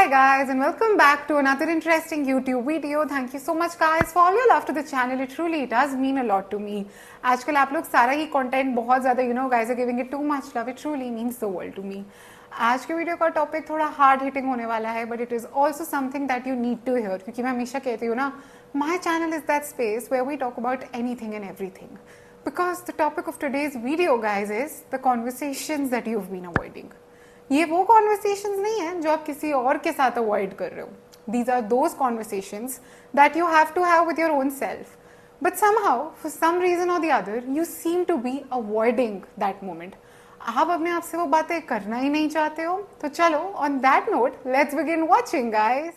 Hi guys and welcome back to another interesting YouTube video. Thank you so much guys for all your love to the channel. It truly does mean a lot to me. आजकल आप लोग सारा ही content बहुत ज़्यादा guys are giving it too much love. It truly means the world to me. आज के video का topic थोड़ा हार्ड हिटिंग होने वाला है but it is also something that you need to hear क्योंकि मैं हमेशा कहती हूँ ना my channel is that space where we talk about anything and everything because the topic of today's video guys is the conversations that you have been avoiding. ये वो conversations नहीं है जो आप किसी और के साथ अवॉइड कर रहे हो. These are those conversations that you have to have with your own self but somehow for some reason और the other you seem to be avoiding that moment. आप अपने आप से वो बातें करना ही नहीं चाहते हो. तो चलो on that note let's begin watching guys.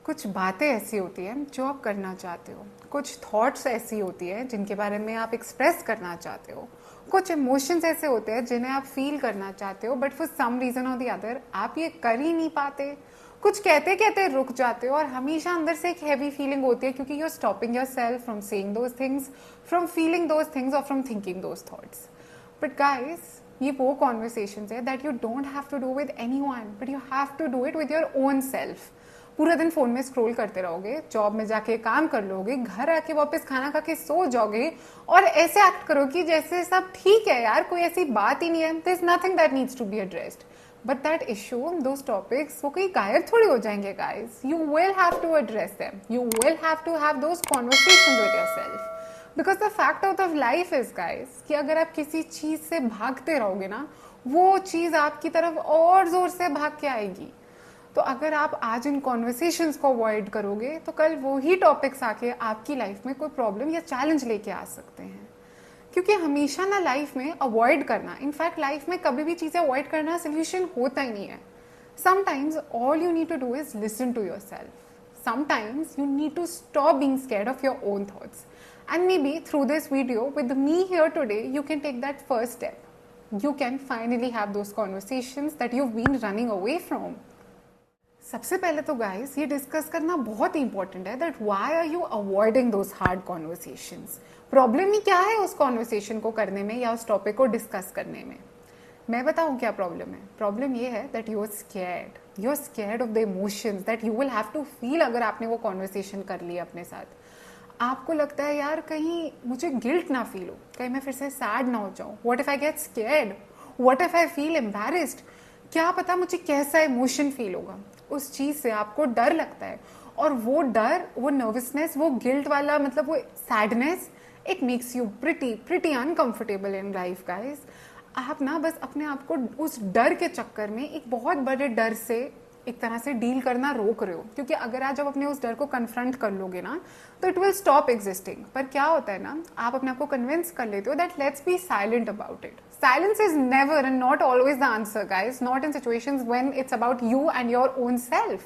कुछ बातें ऐसी होती हैं जो आप करना चाहते हो, कुछ थॉट्स ऐसी होती है जिनके बारे में आप एक्सप्रेस करना चाहते हो, कुछ इमोशंस ऐसे होते हैं जिन्हें आप फील करना चाहते हो बट फॉर सम रीजन और द अदर आप ये कर ही नहीं पाते. कुछ कहते कहते रुक जाते हो और हमेशा अंदर से एक हैवी फीलिंग होती है क्योंकि you are stopping your self from saying those things, from feeling those things और from thinking those thoughts. But guys ये वो कॉन्वर्सेशंस है that you don't have to do with anyone but you have to do it with your own self. पूरा दिन phone में scroll करते रहोगे, job में जाके काम कर लोगे, घर आके वापस खाना खा के सो जाओगे और ऐसे एक्ट करो कि जैसे सब ठीक है यार, कोई ऐसी बात ही नहीं है, there is nothing that needs to be addressed. But that issue, those topics वो कहीं गायब थोड़ी हो जाएंगे guys. You will have to address them, you will have to have those conversations with yourself because the fact out of life is guys कि अगर आप किसी चीज से भागते रहोगे ना वो चीज आपकी तरफ और जोर से भाग के आएगी. तो अगर आप आज इन कॉन्वर्सेशंस को अवॉइड करोगे तो कल वो ही टॉपिक्स आके आपकी लाइफ में कोई प्रॉब्लम या चैलेंज लेके आ सकते हैं. क्योंकि हमेशा ना लाइफ में अवॉइड करना, इनफैक्ट लाइफ में कभी भी चीजें अवॉइड करना सोल्यूशन होता ही नहीं है. Sometimes all you need to do is listen to yourself. Sometimes you need to stop being scared of your own thoughts and maybe through this video with me here today you can take that first step. You can finally have those conversations that you've been running away from. सबसे पहले तो guys ये discuss करना बहुत important है that why are you avoiding those hard conversations. Problem ही क्या है उस कॉन्वर्सेशन को करने में या उस टॉपिक को डिस्कस करने में. मैं बताऊं क्या प्रॉब्लम है. प्रॉब्लम ये है that you are scared of the emotions that you will have to feel अगर आपने वो कॉन्वर्सेशन कर ली अपने साथ. आपको लगता है यार कहीं मुझे गिल्ट ना फील हो, कहीं मैं फिर से सैड ना हो जाऊं. What if I get scared, what if I feel embarrassed, क्या पता मुझे कैसा इमोशन फील होगा. उस चीज से आपको डर लगता है और वो डर, वो नर्वसनेस, वो गिल्ट वाला मतलब वो sadness, it makes you pretty uncomfortable in life guys. आप ना बस अपने आप को उस डर के चक्कर में एक बहुत बड़े डर से एक तरह से डील करना रोक रहे हो क्योंकि अगर आज जब अपने उस डर को कन्फ्रंट कर लोगे ना तो इट विल स्टॉप एग्जिस्टिंग. पर क्या होता है ना, आप अपने आप को कन्विंस कर लेते हो that let's be silent about it. Silence is never and not always the answer guys, not in situations when it's about you and your own self.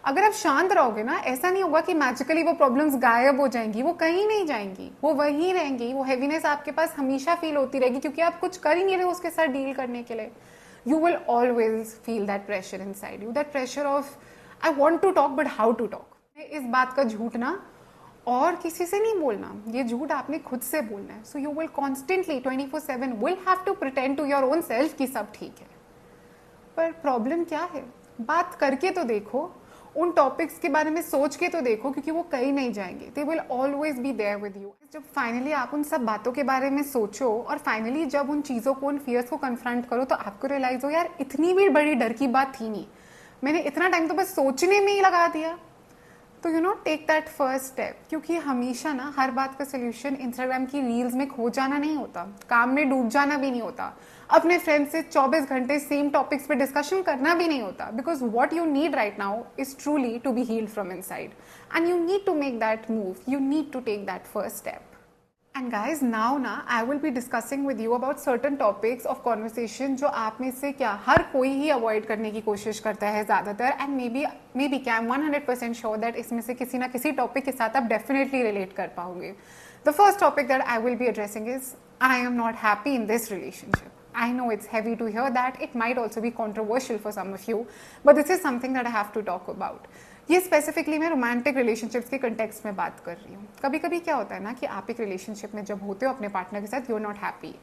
अगर आप शांत रहोगे ना ऐसा नहीं होगा कि मैजिकली वो प्रॉब्लम्स गायब हो जाएंगी, वो कहीं नहीं जाएंगी, वो वहीं रहेंगी. वो हैवीनेस आपके पास हमेशा फील होती रहेगी क्योंकि आप कुछ कर ही नहीं रहे उसके साथ डील करने के लिए. You will always feel that pressure inside you, that pressure of I want to talk but how to talk. इस बात का झूठ ना और किसी से नहीं बोलना, ये झूठ आपने खुद से बोलना है. So you will constantly 24/7 will have to pretend to your own self कि सब ठीक है. पर प्रॉब्लम क्या है, बात करके तो देखो, उन टॉपिक्स के बारे में सोच के तो देखो क्योंकि वो कहीं नहीं जाएंगे. They will always be there with you. जब फाइनली आप उन सब बातों के बारे में सोचो और फाइनली जब उन चीज़ों को, उन फियर्स को कन्फ्रंट करो तो आपको रियलाइज हो यार इतनी भी बड़ी डर की बात थी नहीं, मैंने इतना टाइम तो बस सोचने में ही लगा दिया. तो you know take that first step. क्योंकि हमेशा ना हर बात का सोल्यूशन इंस्टाग्राम की रील्स में खो जाना नहीं होता, काम में डूब जाना भी नहीं होता, अपने फ्रेंड से 24 घंटे सेम टॉपिक्स पे डिस्कशन करना भी नहीं होता. Because what you need right now is truly to be healed from inside and you need to make that move, you need to take that first step. And guys, now na I will be discussing with you about certain topics of conversation जो आप में से क्या हर कोई ही avoid करने की कोशिश करता है ज़्यादातर. and maybe क्या I'm 100% sure that इसमें से किसी ना किसी topic के साथ आप definitely relate कर पाओगे. The first topic that I will be addressing is I am not happy in this relationship. I know it's heavy to hear that. It might also be controversial for some of you, but this is something that I have to talk about. ये specifically मैं romantic relationships के context में बात कर रही हूँ। कभी कभी क्या होता है ना कि आप एक रिलेशनशिप में जब होते हो अपने पार्टनर के साथ, यू आर नॉट हैप्पी,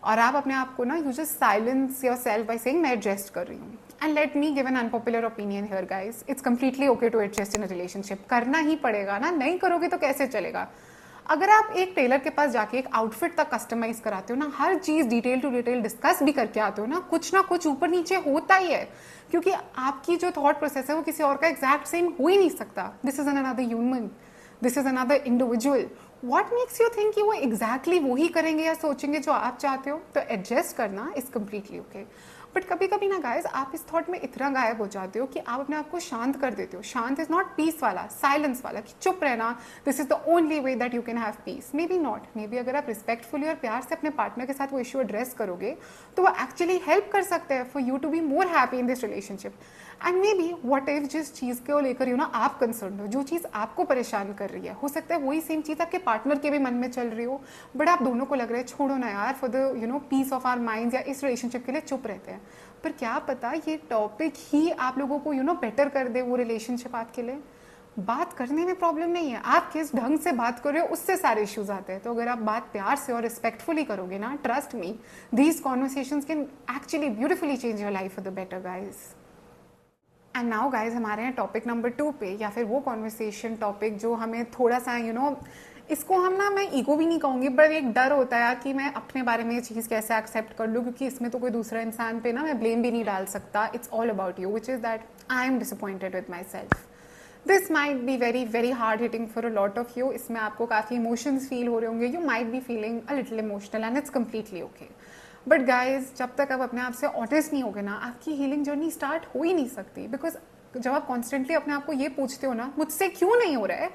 और आप अपने आप को ना you just silence yourself by saying मैं एडजस्ट कर रही हूँ। And let me give an unpopular opinion here guys, it's completely okay to adjust in a relationship. करना ही पड़ेगा ना, नहीं करोगे तो कैसे चलेगा। अगर आप एक टेलर के पास जाके एक आउटफिट तक कस्टमाइज कराते हो ना, हर चीज डिटेल टू डिटेल डिस्कस भी करके आते हो ना कुछ ऊपर नीचे होता ही है, क्योंकि आपकी जो थॉट प्रोसेस है वो किसी और का एग्जैक्ट सेम हो ही नहीं सकता। This is another human, this is another individual. What makes you think कि वो एग्जैक्टली वही करेंगे या सोचेंगे जो आप चाहते हो? तो एडजस्ट करना इज कम्प्लीटली ओके। बट कभी कभी ना गाइज आप इस थॉट में इतना गायब हो जाते हो कि आप अपने आप को शांत कर देते हो। शांत इज नॉट पीस वाला, साइलेंस वाला, कि चुप रहना this is the only way that you can have piece. May be not, may be अगर आप रिस्पेक्टफुली और प्यार से अपने पार्टनर के साथ वो इश्यू एड्रेस करोगे तो वो एक्चुअली हेल्प कर सकते हैं for you to be more happy in this relationship. And maybe what if जिस चीज़ को लेकर यू ना आप कंसर्न हो, जो चीज़ आपको परेशान कर रही है, हो सकता है वही सेम चीज़ आपके पार्टनर के भी मन में चल रही हो, बट आप दोनों को लग रहा है छोड़ो ना यार, for the peace of our minds या इस रिलेशनशिप के लिए चुप रहते हैं। पर क्या पता ये टॉपिक ही आप लोगों को बेटर कर दे वो रिलेशनशिप आपके लिए। बात करने में प्रॉब्लम नहीं है, आप किस ढंग से बात कर रहे हो उससे सारे इश्यूज आते हैं। तो अगर आप बात प्यार से और रिस्पेक्टफुली करोगे ना, trust me, these conversations can actually beautifully change your life for the better guys. And now guys हमारे हैं टॉपिक नंबर 2 पे, या फिर वो कॉन्वर्सेशन टॉपिक जो हमें थोड़ा सा इसको हम ना, मैं ईगो भी नहीं कहूँगी, बट एक डर होता है कि मैं अपने बारे में ये चीज़ कैसे एक्सेप्ट कर लूँ, क्योंकि इसमें तो कोई दूसरा इंसान पे ना मैं ब्लेम भी नहीं डाल सकता। It's all about you, which is that I am disappointed with myself. This might be very very hard hitting for a lot of you. इसमें आपको काफ़ी इमोशंस फील हो रहे होंगे, you might be feeling a little emotional and it's completely okay. But guys जब तक आप अपने आप से ऑनेस्ट नहीं होगे ना, आपकी हीलिंग जर्नी स्टार्ट हो ही नहीं सकती। बिकॉज जब आप कॉन्स्टेंटली अपने आप को ये पूछते हो ना मुझसे क्यों नहीं हो रहा है,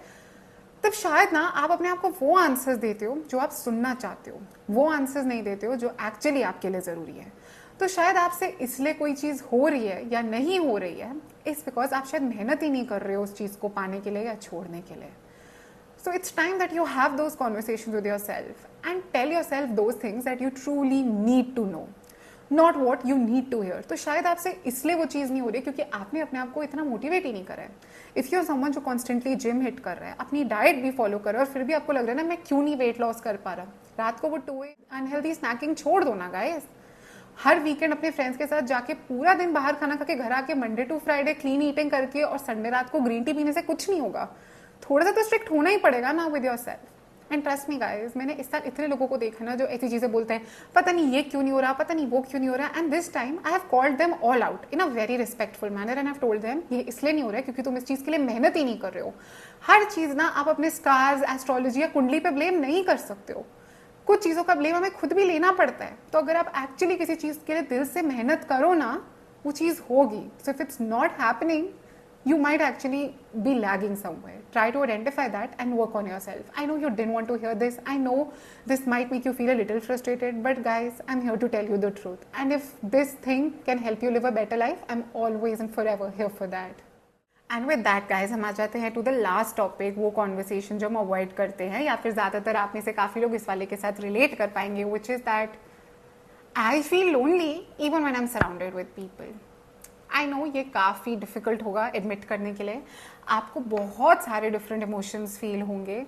तब शायद ना आप अपने आप को वो आंसर्स देते हो जो आप सुनना चाहते हो, वो आंसर्स नहीं देते हो जो एक्चुअली आपके लिए ज़रूरी है। तो शायद आपसे इसलिए कोई चीज़ हो रही है या नहीं हो रही है, इस बिकॉज आप शायद मेहनत ही नहीं कर रहे हो उस चीज़ को पाने के लिए या छोड़ने के लिए। So it's time that you have those conversations with yourself and tell yourself those things that you truly need to know, not what you need to hear. तो शायद आपसे इसलिए वो चीज़ नहीं हो रही क्योंकि आपने अपने आप को इतना मोटिवेट ही नहीं करा है। इफ़ यू आर समवन जो कॉन्स्टेंटली जिम हिट कर रहा है, अपनी डाइट भी फॉलो कर रहा है, और फिर भी आपको लग रहा है ना मैं क्यों नहीं वेट लॉस कर पा रहा, रात को वो 2 अनहेल्दी स्नैकिंग छोड़ दो ना गाइस। हर वीकेंड अपने फ्रेंड्स के साथ जाके पूरा दिन बाहर खाना खा के घर आके Monday to Friday clean eating करके और संडे रात को ग्रीन टी पीने से कुछ नहीं होगा। थोड़ा सा तो स्ट्रिक्ट होना ही पड़ेगा ना with yourself. And trust me guys, मैंने इस साल इतने लोगों को देखा ना जो ऐसी चीजें बोलते हैं, पता नहीं ये क्यों नहीं हो रहा, पता नहीं वो क्यों नहीं हो रहा। And this time I have called them all out in a very respectful manner and I have told them ये इसलिए नहीं हो रहा है क्योंकि तुम इस चीज के लिए मेहनत ही नहीं कर रहे हो। हर चीज ना आप अपने स्टार्स, एस्ट्रोलॉजी या कुंडली पे ब्लेम नहीं कर सकते हो। कुछ चीजों का ब्लेम हमें खुद भी लेना पड़ता है। तो अगर आप एक्चुअली किसी चीज के लिए दिल से मेहनत करो ना, वो चीज होगी। So if it's not happening, you might actually be lagging somewhere. Try to identify that and work on yourself. I know you didn't want to hear this. I know this might make you feel a little frustrated, but guys, I'm here to tell you the truth. And if this thing can help you live a better life, I'm always and forever here for that. And with that guys, हम आ जाते हैं to the last topic, वो conversation जो हम avoid करते हैं, या फिर ज़्यादातर आप में से काफ़ी लोग इस वाले के साथ relate कर पाएंगे, which is that I feel lonely even when I'm surrounded with people. I know ये काफ़ी डिफ़िकल्ट होगा एडमिट करने के लिए, आपको बहुत सारे डिफरेंट इमोशंस फील होंगे,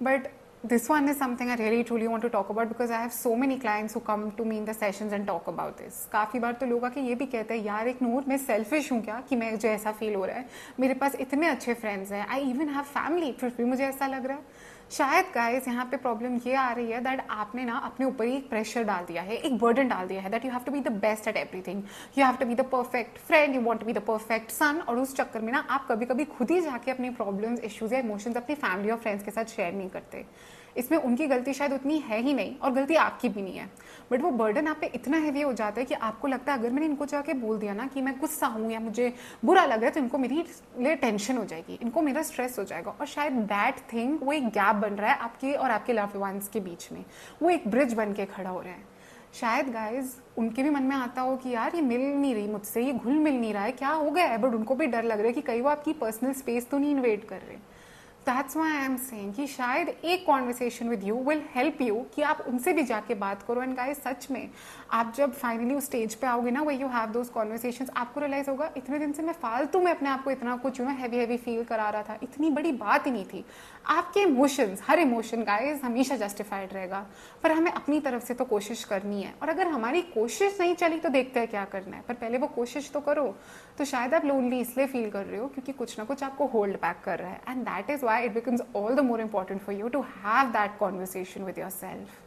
but this one is something I really truly want to talk about because I have so many clients who come to me in the sessions and talk about this. काफ़ी बार तो लोग आके ये भी कहते हैं यार एक नूर मैं सेल्फिश हूँ क्या कि मैं जो ऐसा फील हो रहा है, मेरे पास इतने अच्छे फ्रेंड्स हैं, आई इवन हैव फैमिली, फिर भी मुझे ऐसा लग रहा है। शायद गाइस यहाँ पे प्रॉब्लम ये आ रही है दैट आपने ना अपने ऊपर ही एक प्रेशर डाल दिया है, एक बर्डन डाल दिया है that you have to be the best at everything, you have to be the perfect friend, you want to be the perfect son. और उस चक्कर में ना आप कभी कभी खुद ही जाके अपनी प्रॉब्लम्स, इश्यूज या इमोशंस अपनी फैमिली और फ्रेंड्स के साथ शेयर नहीं करते। इसमें उनकी गलती शायद उतनी है ही नहीं और गलती आपकी भी नहीं है, बट वो बर्डन आप पे इतना हैवी हो जाता है कि आपको लगता है अगर मैंने इनको जाके बोल दिया ना कि मैं गुस्सा हूँ या मुझे बुरा लग रहा है तो इनको मेरी लिए टेंशन हो जाएगी, इनको मेरा स्ट्रेस हो जाएगा। और शायद दैट थिंग वो एक गैप बन रहा है आपके और आपके लव्ड वंस के बीच में, वो एक ब्रिज बन के खड़ा हो रहा है। शायद गाइज उनके भी मन में आता हो कि यार ये मिल नहीं रही मुझसे, ये घुल मिल नहीं रहा है, क्या हो गया है, बट उनको भी डर लग रहा है कि कहीं वो आपकी पर्सनल स्पेस तो नहीं इन्वेड कर रहे। That's why I am saying कि शायद एक conversation with you will help you कि आप उनसे भी जाके बात करो। एंड गाइस सच में आप जब फाइनली उस स्टेज पे आओगे ना way you have those conversations, आपको रियलाइज होगा इतने दिन से मैं फालतू में अपने आप को इतना कुछ हैवी हैवी फील करा रहा था, इतनी बड़ी बात ही नहीं थी। आपके इमोशंस, हर इमोशन गाइस हमेशा जस्टिफाइड रहेगा, पर हमें अपनी तरफ से तो कोशिश करनी है। और अगर हमारी कोशिश नहीं चली तो देखते हैं क्या करना है, पर पहले वो कोशिश तो करो। तो शायद आप लोनली इसलिए फील कर रहे हो क्योंकि कुछ ना कुछ आपको होल्ड बैक कर रहा है, and that is why it becomes all the more important for you to have that conversation with yourself.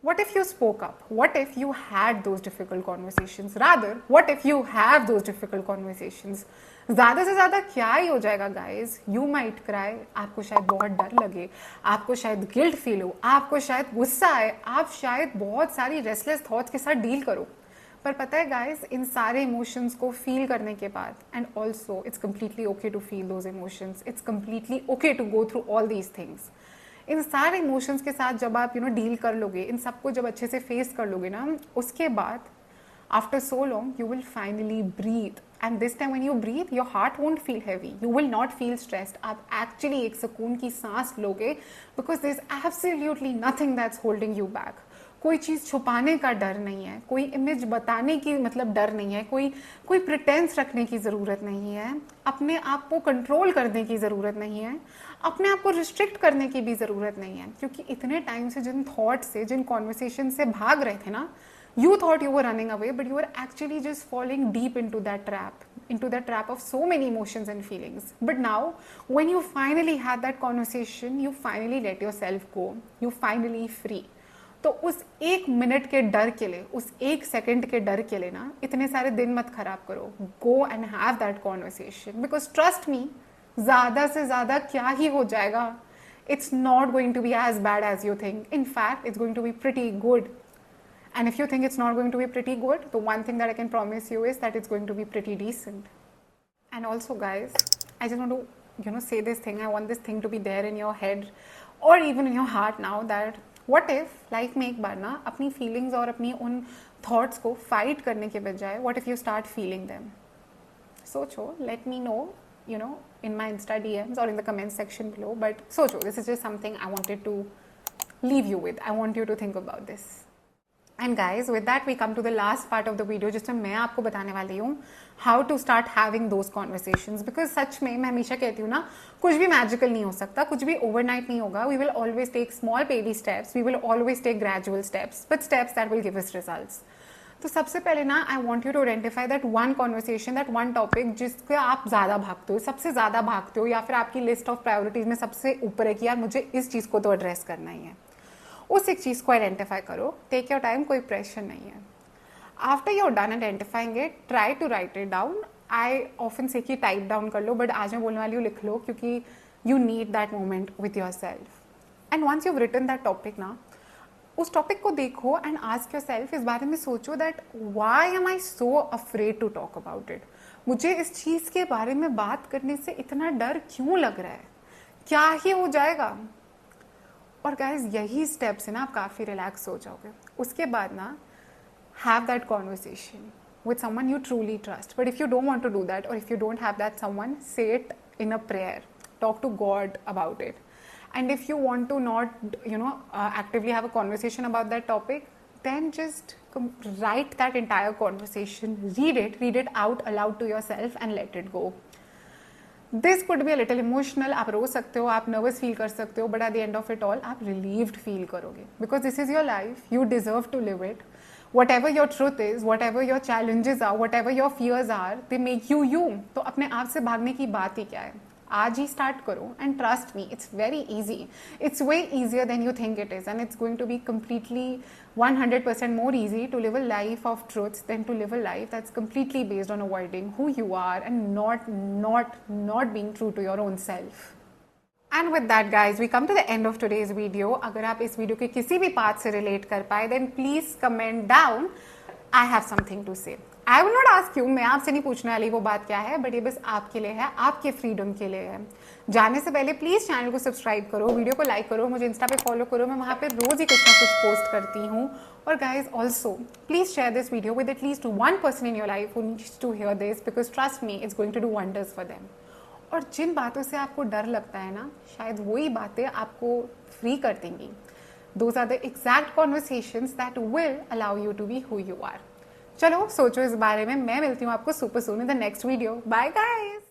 What if you spoke up? What if you had those difficult conversations? Rather, what if you have those difficult conversations? ज़्यादा से ज़्यादा क्या ही हो जाएगा guys? You might cry, आपको शायद बहुत डर लगे, आपको शायद गिल्ट फील हो, आपको शायद गुस्सा आए, आप शायद बहुत सारी रेस्टलेस थॉट्स के साथ डील करो। पर पता है गाइज, इन सारे इमोशंस को फील करने के बाद, and also it's completely okay to feel those emotions, it's completely okay to go through all these things. इन सारे इमोशंस के साथ जब आप डील कर लोगे, इन सबको जब अच्छे से फेस कर लोगे ना, उसके बाद after so long you will finally breathe, and this time when you breathe your heart won't feel heavy, you will not feel stressed. आप एक्चुअली एक सुकून की सांस लोगे, because there is absolutely nothing that's holding you back. कोई चीज़ छुपाने का डर नहीं है, कोई इमेज बताने की डर नहीं है, कोई प्रिटेंस रखने की ज़रूरत नहीं है, अपने आप को कंट्रोल करने की ज़रूरत नहीं है, अपने आप को रिस्ट्रिक्ट करने की भी ज़रूरत नहीं है। क्योंकि इतने टाइम से जिन थॉट से, जिन कॉन्वर्सेशन से भाग रहे थे ना, you thought you were running away, but you were actually just falling deep into that trap of so many emotions and feelings. But now when you finally had that conversation, you finally let yourself go, you finally free. तो उस एक minute के डर के लिए, उस एक second के डर के लिए ना इतने सारे दिन मत खराब करो। Go and have that conversation, because trust me, ज़्यादा से ज़्यादा क्या ही हो जाएगा। It's not going to be as bad as you think, in fact it's going to be pretty good. And if you think it's not going to be pretty good, the one thing that I can promise you is that it's going to be pretty decent. And also guys, I just want to say this thing. I want this thing to be there in your head or even in your heart now, that what if life में एक बार ना अपनी feelings और अपनी उन thoughts को fight करने के बजाय what if you start feeling them? सोचो, let me know, in my Insta DMs or in the comment section below, but सोचो, this is just something I wanted to leave you with. I want you to think about this. And guys, with that we come to the last part of the video, जिसमें मैं आपको बताने वाली हूँ how to start having those conversations. Because सच में मैं हमेशा कहती हूँ ना, कुछ भी मैजिकल नहीं हो सकता, कुछ भी ओवरनाइट नहीं होगा. We will always take small baby steps, we will always take gradual steps, but steps that will give us results. तो सबसे पहले ना I want you to identify that one conversation, that one topic जिसके आप ज़्यादा भागते हो, सबसे ज़्यादा भागते हो, या फिर आपकी लिस्ट ऑफ प्रायोरिटीज में सबसे ऊपर है कि यार मुझे इस चीज़ को तो एड्रेस करना ही है. उस एक चीज़ को आइडेंटिफाई करो. टेक योर टाइम, कोई प्रेशर नहीं है. After you're done identifying it, try to write it down. I often say कि टाइप डाउन कर लो, बट आज मैं बोलने वाली हूँ लिख लो, क्योंकि you need that moment with yourself. And once you written that topic ना, उस टॉपिक को देखो एंड आस्क योर सेल्फ, इस बारे में सोचो that why am I so afraid to talk about it. मुझे इस चीज़ के बारे में बात करने से इतना डर क्यों लग रहा है, क्या ही हो जाएगा. और गाइज यही स्टेप्स है ना, आप काफ़ी रिलैक्स हो जाओगे. उसके बाद ना have that conversation with someone you truly trust. But if you don't want to do that, और if you don't have that someone, say it in a prayer, talk to God about it. And if you want to not actively have a conversation about that topic, then just write that entire conversation, read it out aloud to yourself and let it go. This could be a little emotional. आप रो सकते हो, आप nervous feel कर सकते हो, but at the end of it all आप relieved feel करोगे, because this is your life, you deserve to live it. Whatever your truth is, whatever your challenges are, whatever your fears are, they make you you. तो अपने आप से भागने की बात ही क्या है. आज ही स्टार्ट करो, and trust me, it's very easy. It's way easier than you think it is, and it's going to be completely 100% more easy to live a life of truths than to live a life that's completely based on avoiding who you are and not being true to your own self. And with that guys, we come to the end of today's video. अगर आप इस video के किसी भी part से relate कर पाए, then please comment down. I have something to say. I will not ask you, मैं आपसे नहीं पूछने वाली वो बात क्या है, बट ये बस आपके लिए है, आपके फ्रीडम के लिए है. जाने से पहले प्लीज चैनल को सब्सक्राइब करो, वीडियो को लाइक करो, मुझे इंस्टा पे फॉलो करो, मैं वहाँ पे रोज ही कुछ ना कुछ पोस्ट करती हूँ. और guys also please share this video with at least one person in your life who needs to hear this, because trust me, it's going to do wonders for them. और जिन बातों से आपको डर लगता है ना, शायद वही बातें आपको फ्री कर देंगी. Those are the exact conversations that will allow you to be who you are. चलो सोचो इस बारे में. मैं मिलती हूँ आपको super soon in the next video. Bye guys.